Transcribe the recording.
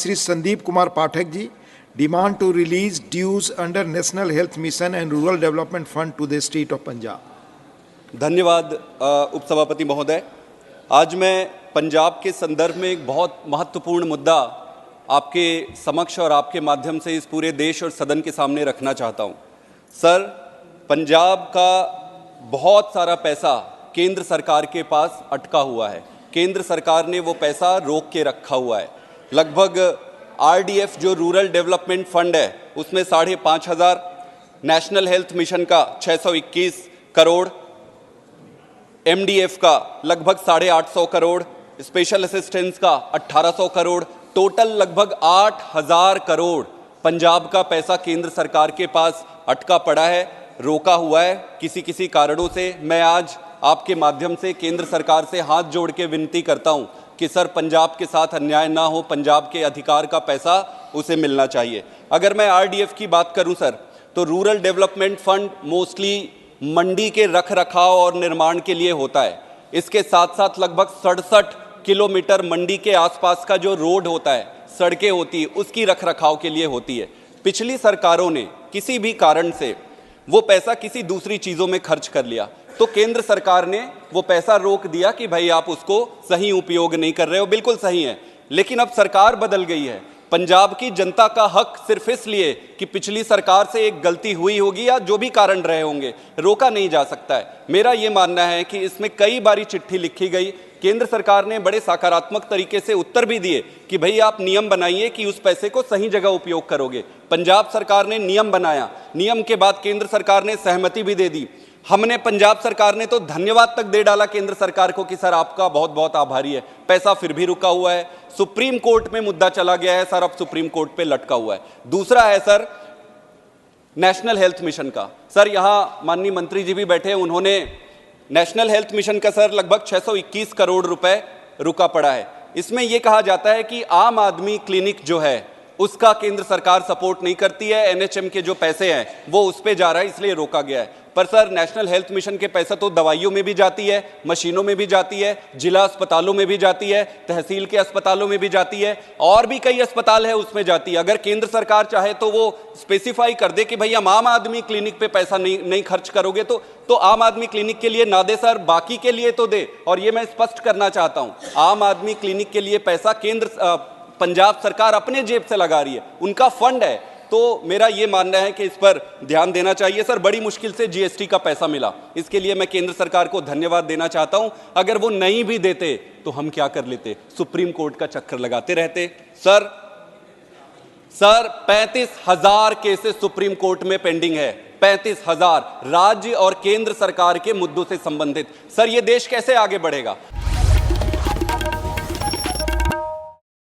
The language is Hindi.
Shri Sandeep Kumar Pathak ji, demand to release dues under National Health Mission and Rural Development Fund to the state of Punjab. धन्यवाद उपसभापति महोदय। आज मैं पंजाब के संदर्भ में एक बहुत महत्वपूर्ण मुद्दा आपके समक्ष और आपके माध्यम से इस पूरे देश और सदन के सामने रखना चाहता हूं। सर, पंजाब का बहुत सारा पैसा केंद्र सरकार के पास अटका हुआ है। केंद्र सरकार ने वो पैसा रोक के रखा हुआ है। लगभग आरडीएफ जो रूरल डेवलपमेंट फंड है उसमें 5,500, नेशनल हेल्थ मिशन का 621 करोड़, एमडीएफ का लगभग 850 करोड़, स्पेशल असिस्टेंस का 1800 करोड़, टोटल लगभग 8,000 करोड़ पंजाब का पैसा केंद्र सरकार के पास अटका पड़ा है, रोका हुआ है किसी किसी कारणों से। मैं आज आपके माध्यम से केंद्र सरकार से हाथ जोड़ के विनती करता हूं कि सर, पंजाब के साथ अन्याय ना हो, पंजाब के अधिकार का पैसा उसे मिलना चाहिए। अगर मैं आरडीएफ की बात करूं सर, तो रूरल डेवलपमेंट फंड मोस्टली मंडी के रख रखाव और निर्माण के लिए होता है। इसके साथ साथ लगभग 67 किलोमीटर मंडी के आसपास का जो रोड होता है, सड़कें होती है, उसकी रख रखाव के लिए होती है। पिछली सरकारों ने किसी भी कारण से वो पैसा किसी दूसरी चीज़ों में खर्च कर लिया, तो केंद्र सरकार ने वो पैसा रोक दिया कि भाई आप उसको सही उपयोग नहीं कर रहे हो। बिल्कुल सही है, लेकिन अब सरकार बदल गई है। पंजाब की जनता का हक सिर्फ इसलिए कि पिछली सरकार से एक गलती हुई होगी या जो भी कारण रहे होंगे, रोका नहीं जा सकता है। मेरा ये मानना है कि इसमें कई बारी चिट्ठी लिखी गई, केंद्र सरकार ने बड़े सकारात्मक तरीके से उत्तर भी दिए कि भाई आप नियम बनाइए कि उस पैसे को सही जगह उपयोग करोगे। पंजाब सरकार ने नियम बनाया, नियम के बाद केंद्र सरकार ने सहमति भी दे दी। हमने, पंजाब सरकार ने तो धन्यवाद तक दे डाला केंद्र सरकार को कि सर आपका बहुत बहुत आभारी है। पैसा फिर भी रुका हुआ है, सुप्रीम कोर्ट में मुद्दा चला गया है सर, अब सुप्रीम कोर्ट पे लटका हुआ है। दूसरा है सर नेशनल हेल्थ मिशन का। सर, यहाँ माननीय मंत्री जी भी बैठे हैं, उन्होंने नेशनल हेल्थ मिशन का सर लगभग 621 करोड़ रुपए रुका पड़ा है। इसमें यह कहा जाता है कि आम आदमी क्लिनिक जो है उसका केंद्र सरकार सपोर्ट नहीं करती है, एनएचएम के जो पैसे हैं वो उस पे जा रहा है, इसलिए रोका गया है। पर सर, नेशनल हेल्थ मिशन के पैसा तो दवाइयों में भी जाती है, मशीनों में भी जाती है, जिला अस्पतालों में भी जाती है, तहसील के अस्पतालों में भी जाती है, और भी कई अस्पताल है उसमें जाती है। अगर केंद्र सरकार चाहे तो वो स्पेसिफाई कर दे कि भाई हम आम आदमी क्लिनिक पे पैसा नहीं खर्च करोगे तो आम आदमी क्लिनिक के लिए ना दे सर, बाकी के लिए तो दे। और ये मैं स्पष्ट करना चाहता हूं, आम आदमी क्लिनिक के लिए पैसा पंजाब सरकार अपने जेब से लगा रही है, उनका फंड है। तो मेरा ये मानना है कि इस पर ध्यान देना चाहिए। सर, बड़ी मुश्किल से जीएसटी का पैसा मिला, इसके लिए मैं केंद्र सरकार को धन्यवाद देना चाहता हूं। अगर वो नहीं भी देते तो हम क्या कर लेते, सुप्रीम कोर्ट का चक्कर लगाते रहते। सर 35,000 केसेस सुप्रीम कोर्ट में पेंडिंग है, 35,000 राज्य और केंद्र सरकार के मुद्दों से संबंधित। सर, ये देश कैसे आगे बढ़ेगा?